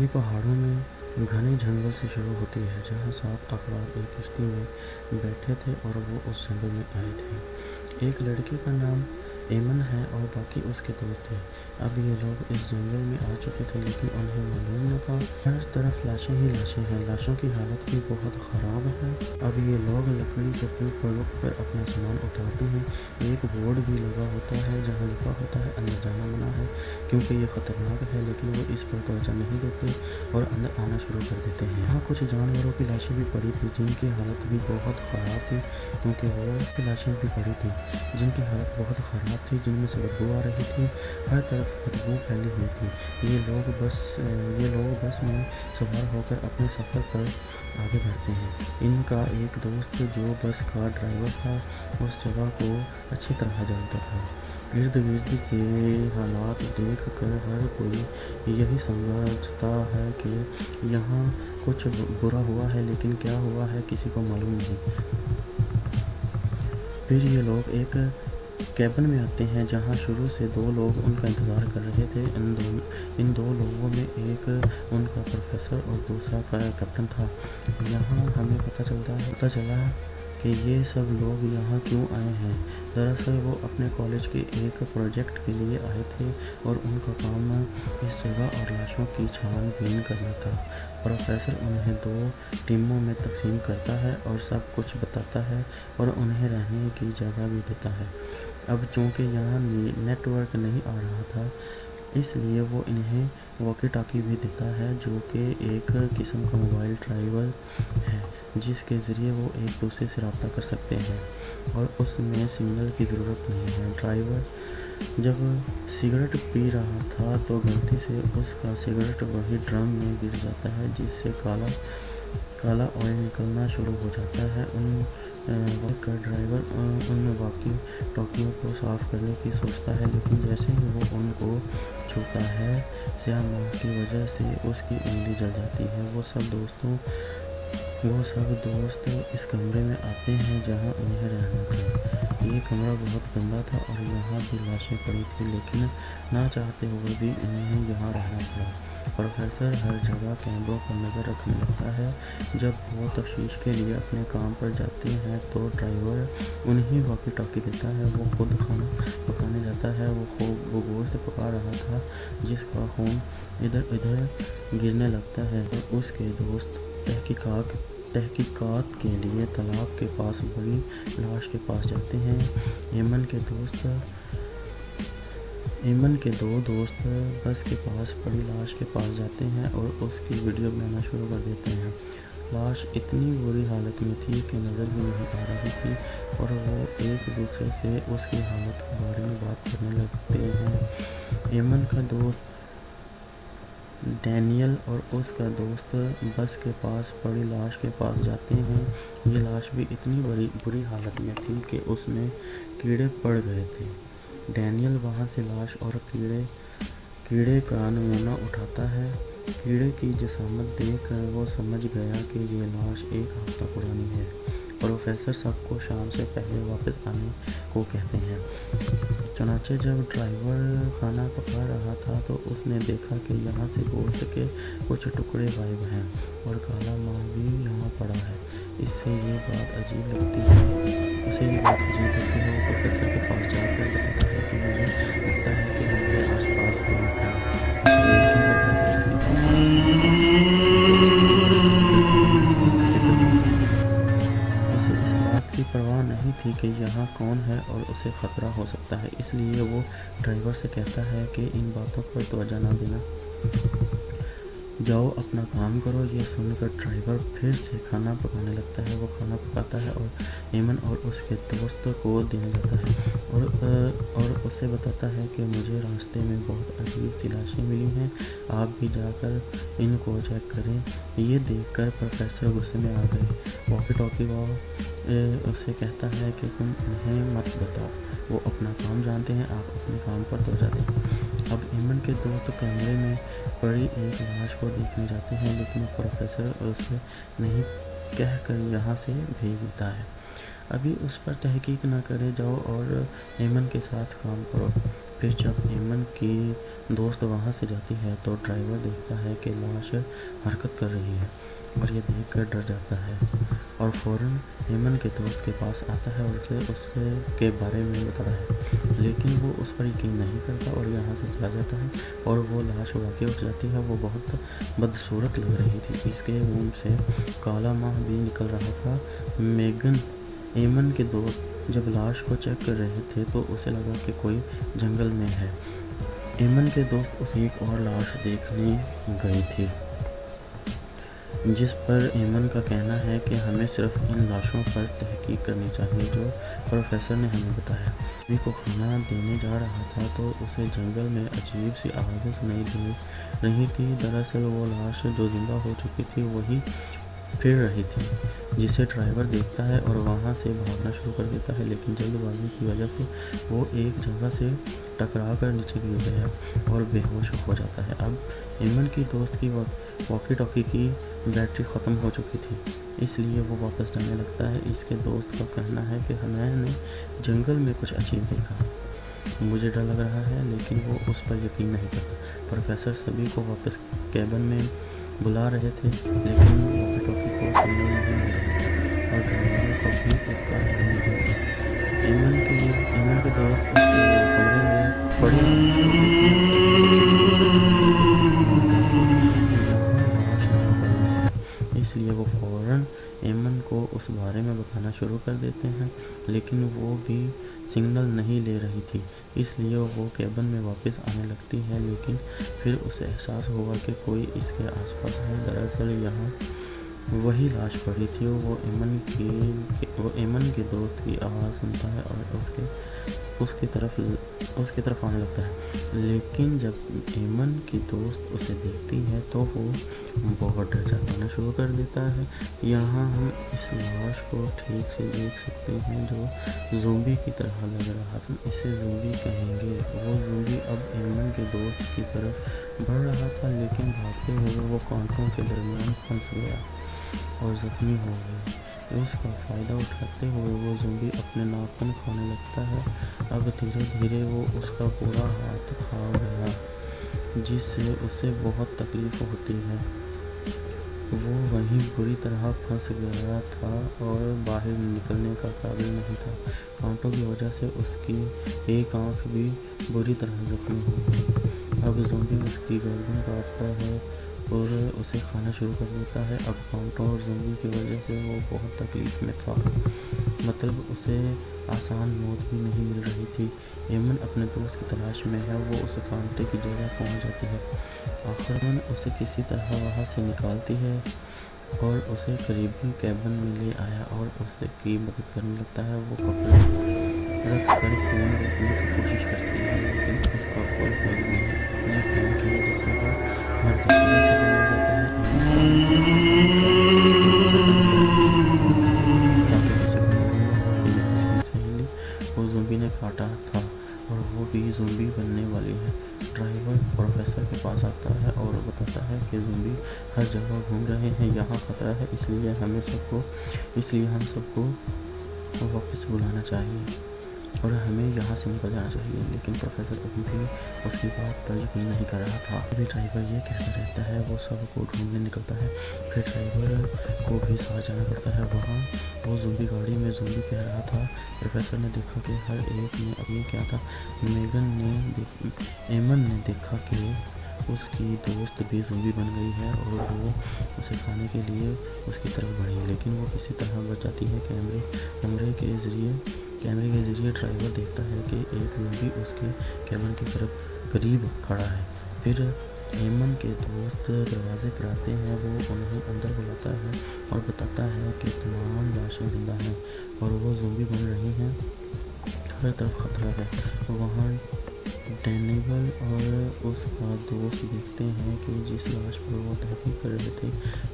कहानी पहाड़ों में घने जंगल से शुरू होती है, जहाँ 7 अफराद एक किश्ती में बैठे थे और वो उस जंगल में आए थे। एक लड़के का नाम एमन है और बाकी उसके दोस्त थे। अब ये लोग इस जंगल में आ चुके थे, लेकिन उन्हें मालूम न था। हर तरफ लाशें ही लाशें हैं। लाशों की हालत भी बहुत ख़राब है। अब ये लोग लकड़ी के पुल पर रुक कर अपना सामान उतारते हैं। एक बोर्ड भी लगा होता है जहाँ लिखा होता है अंदर जाना मना है, क्योंकि ये ख़तरनाक है, लेकिन वो इस पर तवज्जो नहीं देते और अंदर आना शुरू कर देते हैं। यहाँ कुछ जानवरों की लाशें भी पड़ी थी, जिनकी हालत भी बहुत ख़राब थी, क्योंकि वो की लाशें भी पड़ी थी जिनकी हालत बहुत ख़राब थी, जिनमें से बदबू आ रही थी। हर तरफ बदबू फैली हुई थी। ये लोग बस में सवार होकर अपने सफ़र पर आगे बढ़ते हैं। इनका एक दोस्त जो बस का ड्राइवर था, उस जगह को अच्छी तरह जानता था। इर्द गिर्द के हालात देख कर हर कोई यही समझता है कि यहाँ कुछ बुरा हुआ है, लेकिन क्या हुआ है किसी को मालूम नहीं। फिर ये लोग एक कैबिन में आते हैं, जहाँ शुरू से 2 लोग उनका इंतज़ार कर रहे थे। इन दो लोगों में एक उनका प्रोफेसर और दूसरा कैप्टन था। यहाँ हमें पता चला कि ये सब लोग यहाँ क्यों आए हैं। दरअसल वो अपने कॉलेज के एक प्रोजेक्ट के लिए आए थे और उनका काम इस जगह और लाशों की छानबीन करना था। प्रोफेसर उन्हें 2 टीमों में तकसीम करता है और सब कुछ बताता है और उन्हें रहने की जगह भी देता है। अब चूँकि यहाँ नेटवर्क नहीं आ रहा था, इसलिए वो इन्हें वॉकी टॉकी भी देता है, जो कि एक किस्म का मोबाइल ड्राइवर है, जिसके ज़रिए वो एक दूसरे से रब्ता कर सकते हैं और उसमें सिग्नल की ज़रूरत नहीं है। ड्राइवर जब सिगरेट पी रहा था तो गलती से उसका सिगरेट वही ड्रम में गिर जाता है, जिससे काला ऑयल निकलना शुरू हो जाता है। ड्राइवर उन वॉकी टॉकियों को साफ़ करने की सोचता है, लेकिन जैसे ही वो उनको छूता है, स्याह मोम की वजह से उसकी उंगली जल जाती है। वो सब दोस्त इस कमरे में आते हैं जहां उन्हें रहना था। ये कमरा बहुत गंदा था और यहाँ भी लाशें पड़ी थी, लेकिन ना चाहते हुए भी उन्हें यहाँ रहना पड़ा। प्रोफेसर हर जगह कैमरों पर नज़र रखने लगता है। जब वो तफ्तीश के लिए अपने काम पर जाते हैं तो ड्राइवर उन्हें वॉकी टॉकी देता है। वो खुद खाना पकाने जाता है। वो गोश्त पका रहा था, जिसका खून इधर उधर गिरने लगता है। उसके दोस्त तहकीकात के लिए तालाब के पास बड़ी लाश के पास जाते हैं। एमन के 2 दोस्त बस के पास पड़ी लाश के पास जाते हैं और उसकी वीडियो बनाना शुरू कर देते हैं। लाश इतनी बुरी हालत में थी कि नज़र भी नहीं आ रही थी और वो एक दूसरे से उसकी हालत के बारे में बात करने लगते हैं। एमन का दोस्त डैनियल और उसका दोस्त बस के पास पड़ी लाश के पास जाते हैं। ये लाश भी इतनी बुरी हालत में थी कि उसमें कीड़े पड़ गए थे। डैनियल वहाँ से लाश और कीड़े का नमूना उठाता है। कीड़े की जसामत देख कर वो समझ गया कि ये लाश 1 हफ्ता पुरानी है। प्रोफेसर सबको शाम से पहले वापस आने को कहते हैं। चनाचे जब ड्राइवर खाना पका रहा था तो उसने देखा कि यहाँ से गोश्त के कुछ टुकड़े गायब हैं और काला मांस भी यहाँ पड़ा है। इससे ये बात अजीब लगती है। वो प्रोफेसर के पास जाकर बताता है कि मुझे लगता है कि हमारे आसपास कोई है, लेकिन प्रोफेसर इसकी उसे इस बात की परवाह नहीं थी कि यहाँ कौन है और उसे ख़तरा हो सकता है। इसलिए वो ड्राइवर से कहता है कि इन बातों पर तवज्जो ना देना, जाओ अपना काम करो। ये सुनकर ड्राइवर फिर से खाना पकाने लगता है। वो खाना पकाता है और एमन और उसके दोस्त को देने लगता है और उसे बताता है कि मुझे रास्ते में बहुत अजीब सी लाशें मिली हैं, आप भी जाकर इनको चेक करें। ये देखकर प्रोफेसर गुस्से में आ गए। वॉकी टॉकी उसे कहता है कि तुम उन्हें मत बताओ, वो अपना काम जानते हैं, आप अपने काम पर तवज्जो दें। अब एमन के दोस्त कमरे में पड़ी एक लाश को देखने जाते हैं, लेकिन प्रोफेसर उसे नहीं कहकर यहाँ से भेज देता है। अभी उस पर तहकीक न करे, जाओ और एमन के साथ काम करो। پھر جب ایمن کی دوست وہاں سے جاتی ہے تو ڈرائیور دیکھتا ہے کہ لاش حرکت کر رہی ہے اور یہ دیکھ کر ڈر جاتا ہے اور فوراً ایمن کے دوست کے پاس آتا ہے اور اسے اس کے بارے میں بتاتا ہے، لیکن وہ اس پر یقین نہیں کرتا اور یہاں سے چلا جاتا ہے اور وہ لاش واقعی اٹھ جاتی ہے۔ وہ بہت بدصورت لگ رہی تھی، اس کے منہ سے کالا ماہ بھی نکل رہا تھا۔ میگن، ایمن کے دوست، جب لاش کو چیک کر رہے تھے تو اسے لگا کہ کوئی جنگل میں ہے۔ ایمن کے دوست اسے ایک اور لاش دیکھنے گئی تھی، جس پر ایمن کا کہنا ہے کہ ہمیں صرف ان لاشوں پر تحقیق کرنی چاہیے جو پروفیسر نے ہمیں بتایا۔ سبھی کو کھانا دینے جا رہا تھا تو اسے جنگل میں عجیب سی آوازیں سنائی دے رہی تھی۔ دراصل وہ لاش جو زندہ ہو چکی تھی وہی پھر رہی تھی، جسے ڈرائیور دیکھتا ہے اور وہاں سے بھاگنا شروع کر دیتا ہے، لیکن جلد بازی کی وجہ سے وہ ایک جگہ سے ٹکرا کر نیچے گر گیا اور بے ہوش ہو جاتا ہے۔ اب ایمن کی دوست کی واکی ٹاکی کی بیٹری ختم ہو چکی تھی، اس لیے وہ واپس جانے لگتا ہے۔ اس کے دوست کا کہنا ہے کہ میں نے جنگل میں کچھ عجیب دیکھا، مجھے ڈر لگ رہا ہے، لیکن وہ اس پر یقین نہیں کرتا۔ پروفیسر سبھی کو واپس کیبن میں بلا رہے تھے، لیکن واکی ٹاکی کو سگنل نہیں مل رہا تھا اور ڈرائیور کو بھی اس کا علم نہیں تھا۔ ایمن کے دوست اس کے کمرے میں پڑے اس لیے وہ فوراً ایمن کو اس بارے میں بتانا شروع کر دیتے ہیں، لیکن وہ بھی سگنل نہیں لے رہی تھی، اس لیے وہ کیبن میں واپس آنے لگتی ہے، لیکن پھر اسے احساس ہوا کہ کوئی اس کے آس پاس ہے۔ دراصل یہاں وہی لاش پڑی تھی۔ وہ ایمن کے دوست کی آواز سنتا ہے اور اس کی طرف آنے لگتا ہے، لیکن جب ایمن کی دوست اسے دیکھتی ہے تو وہ بہت ڈر جانا شروع کر دیتا ہے۔ یہاں ہم اس لاش کو ٹھیک سے دیکھ سکتے ہیں جو زومبی کی طرح لگ رہا تھا، اسے زومبی کہیں گے۔ وہ زومبی اب ایمن کے دوست کی طرف بڑھ رہا تھا، لیکن بھاگتے ہوئے وہ کانٹوں کے درمیان پھنس گیا اور زخمی ہو گیا۔ اس کا فائدہ اٹھاتے ہوئے وہ زومبی اپنے ناخن کھانے لگتا ہے۔ اب دھیرے دھیرے وہ اس کا پورا ہاتھ کھا گیا، جس سے اسے بہت تکلیف ہوتی ہے۔ وہ وہیں بری طرح پھنس گیا تھا اور باہر نکلنے کا قابل نہیں تھا۔ کانٹوں کی وجہ سے اس کی ایک آنکھ بھی بری طرح زخمی ہو گئی۔ اب زومبی اس کی گردن کاٹتا ہے اور اسے کھانا شروع کر دیتا ہے۔ اب کانٹوں اور زومبی کی وجہ سے وہ بہت تکلیف میں تھا، مطلب اسے آسان موت بھی نہیں مل رہی تھی۔ ایمن اپنے دوست کی تلاش میں ہے، وہ اس کانٹے کی جگہ پہنچ جاتی ہے۔ آخرکار اسے کسی طرح وہاں سے نکالتی ہے اور اسے قریبی کیبن میں لے آیا اور اس کی مدد کرنے لگتا ہے۔ وہ کپڑے رکھ کر خون روکنے کی کوشش کرتی ہے، لیکن اس کا کوئی فائدہ نہیں۔ اپنے خون کی وجہ سے وہ ہر جگہ سے ہو جاتا ہے۔ تاکہ اسے معلوم نہ ہو کہ اس کی سہیلی کو زومبی نے کاٹا تھا اور وہ بھی زومبی بننے والی ہے۔ ڈرائیور پروفیسر کے پاس آتا ہے اور بتاتا ہے کہ زومبی ہر جگہ گھوم رہے ہیں، یہاں خطرہ ہے، اس لیے ہم سب کو واپس بلانا چاہیے اور ہمیں یہاں سے نکل جانا چاہیے۔ لیکن پروفیسر ابھی بھی اس کی بات پر یقین نہیں کر رہا تھا۔ ابھی ڈرائیور یہ کہتا رہتا ہے، وہ سب کو ڈھونڈنے نکلتا ہے۔ پھر ڈرائیور کو بھی ساتھ جانا پڑتا ہے۔ وہاں وہ زومبی گاڑی میں زومبی کہہ رہا تھا۔ پروفیسر نے دیکھا کہ ہر ایک نے اب یہ کیا تھا۔ ایمن نے دیکھا کہ اس کی دوست بھی زومبی بن گئی ہے اور وہ اسے کھانے کے لیے اس کی طرف بڑھی، لیکن وہ کسی طرح بچ جاتی ہے۔ کیمرے کے ذریعے ڈرائیور دیکھتا ہے کہ ایک زومبی اس کے کیبن کی طرف قریب کھڑا ہے۔ پھر ایمن کے دوست دروازے پر آتے ہیں، وہ انہیں اندر بلاتا ہے اور بتاتا ہے کہ تمام لاشیں زندہ ہیں اور وہ زومبی بن رہی ہیں، ہر طرف خطرہ ہے۔ وہاں ڈینیول اور اس کا دوست دیکھتے ہیں کہ جس لاش پر وہ تحقیق کر رہے تھے،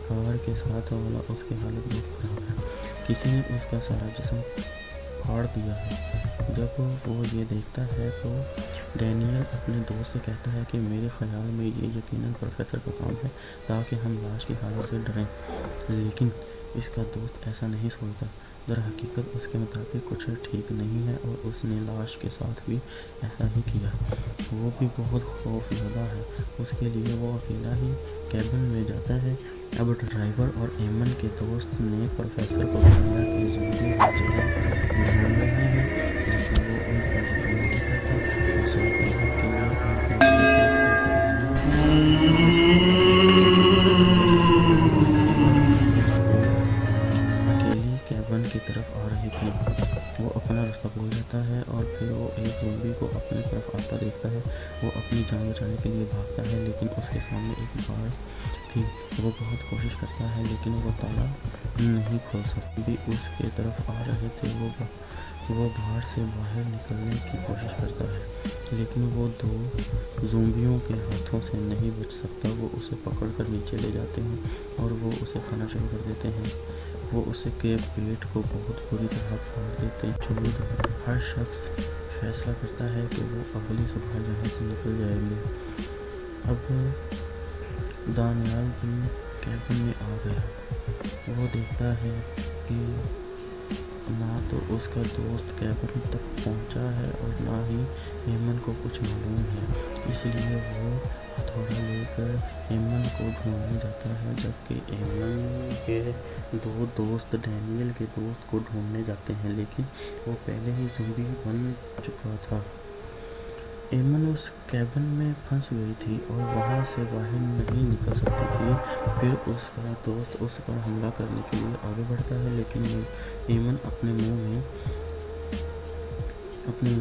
کار کے ساتھ والا، اس کی حالت بہت خراب ہے، کسی نے اس کا سارا جسم پھاڑ دیا ہے۔ جب وہ یہ دیکھتا ہے تو ڈینیل اپنے دوست سے کہتا ہے کہ میرے خیال میں یہ یقیناً پروفیسر کا کام ہے تاکہ ہم لاش کی حالت سے ڈریں، لیکن اس کا دوست ایسا نہیں سوچتا۔ दरहकीकत उसके मुताबिक कुछ ठीक नहीं है और उसने लाश के साथ भी ऐसा ही किया। वो भी बहुत खौफजदा है। उसके लिए वो अकेला ही कैबिन में जाता है। अब ड्राइवर और एमन के दोस्त ने प्रोफेसर को बताया कि ज़ोंबी हर जगह घूम रहे हैं, लेकिन वो उन पर यकीन नहीं करता और सोचता है कि ये उनके अकेली कैबिन की तरफ आ रही थी। वो अपना रास्ता भूल जाता है और फिर वो एक ज़ोंबी को अपनी तरफ आता देखता है। वो अपनी जान बचाने के लिए भागता है, लेकिन उसके सामने एक बार थी। वो बहुत कोशिश करता है, लेकिन वो ताला नहीं खोल सकती। भी उसके तरफ आ रहे थे। वो बाहर से बाहर निकलने की कोशिश करता है, लेकिन वो दो ज़ोंबियों के हाथों से नहीं बच सकता। वो उसे पकड़कर नीचे ले जाते हैं और वो उसे खाना शुरू कर देते हैं। वो उसे के पेट को बहुत बुरी तरह फाड़ देते हैं। हर शख्स फैसला करता है कि वो अगली सुबह यहाँ से निकल जाएंगे। अब दानियाल भी कैबिन में आ गया। वो देखता है कि ना तो उसका दोस्त कैबिन तक पहुंचा है और ना ही एमन को कुछ मालूम है, इसलिए वो हथौड़ा लेकर एमन को ढूंढने जाता है, जबकि एमन के दो दोस्त डैनियल के दोस्त को ढूंढने जाते हैं, लेकिन वो पहले ही ज़ोंबी बन चुका था। एमन उस कैबिन में फंस गई थी और वहाँ से बाहर नहीं निकल सकती थी। फिर उसका दोस्त उस पर हमला करने के लिए आगे बढ़ता है, लेकिन एमन अपने मुंह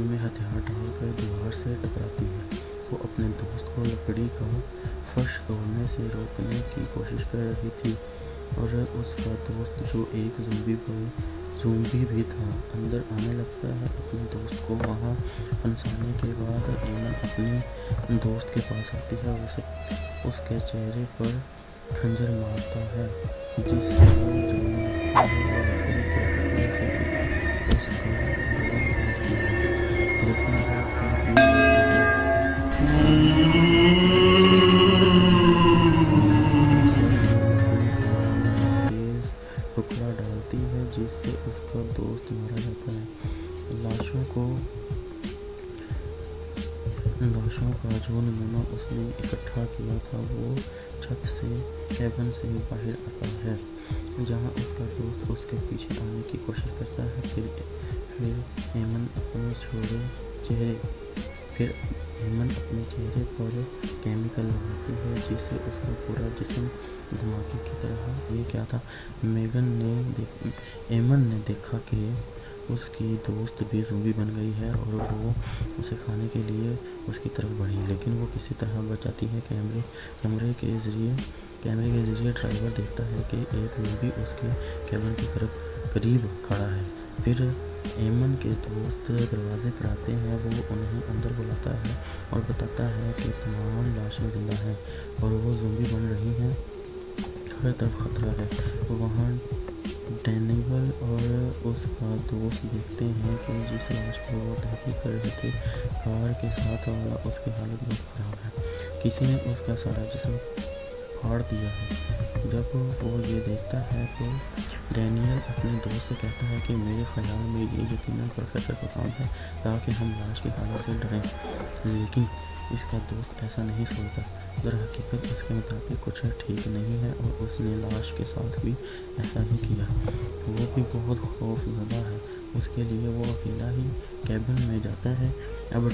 में हथियार डालकर दीवार से टकराती है। वो अपने दोस्त को लकड़ी का फर्श तोड़ने से रोकने की कोशिश कर रही थी और उसका दोस्त, जो एक ज़ोंबी भी था, अंदर आने लगता है। अपने दोस्त को वहाँ फंसाने के बाद एमन अपने दोस्त के पास आती है और उसके चेहरे पर खंजर मारता है, जिससे वो जलने लगता है और लकड़ी के टुकड़े से उसका गर्दन काटती है। लेकिन टुकड़ा डालती है, जिससे उसका दोस्त मारा जाता है। लाशों का जो नमूना उसने इकट्ठा किया था वो छत से कैबिन से बाहर आता है, जहां उसका दोस्त उसके पीछे आने की कोशिश करता है। फिर एमन अपने चेहरे पर केमिकल लगाती है, जिससे उसका पूरा जिस्म धमाके की तरह। ये क्या था? एमन ने देखा कि उसकी दोस्त भी ज़ोंबी बन गई है और वो उसे खाने के लिए उसकी तरफ बढ़ी, लेकिन वो किसी तरह बच जाती है। कैमरे के जरिए ड्राइवर देखता है कि एक ज़ोंबी उसके कैबिन की करीब खड़ा है। फिर एमन के दोस्त दरवाजे पर आते हैं। वो उन्हें अंदर बुलाता है और बताता है कि तमाम लाशें जिंदा हैं और वो ज़ोंबी बन रही हैं। हर तरफ खतरा है। वहाँ डैनियल और उसका दोस्त देखते हैं कि जिस लाश पर वो तहकीक कर रहे थे, कार के साथ वाला, उसकी हालत बहुत ख़राब है। किसी ने उसका सारा जिस्म फाड़ दिया है। जब वो ये देखता है तो डैनियल अपने दोस्त से कहता है कि मेरे ख्याल में ये यकीनन प्रोफेसर का काम है ताकि हम लाश की हालत से डरें, लेकिन इसका दोस्त ऐसा नहीं सोचता। दरहकीकत उसके मुताबिक कुछ ठीक नहीं है और उसने लाश के साथ भी ऐसा ही किया। वो भी बहुत खौफजदा है। उसके लिए वो अकेला ही कैबिन में जाता है। अब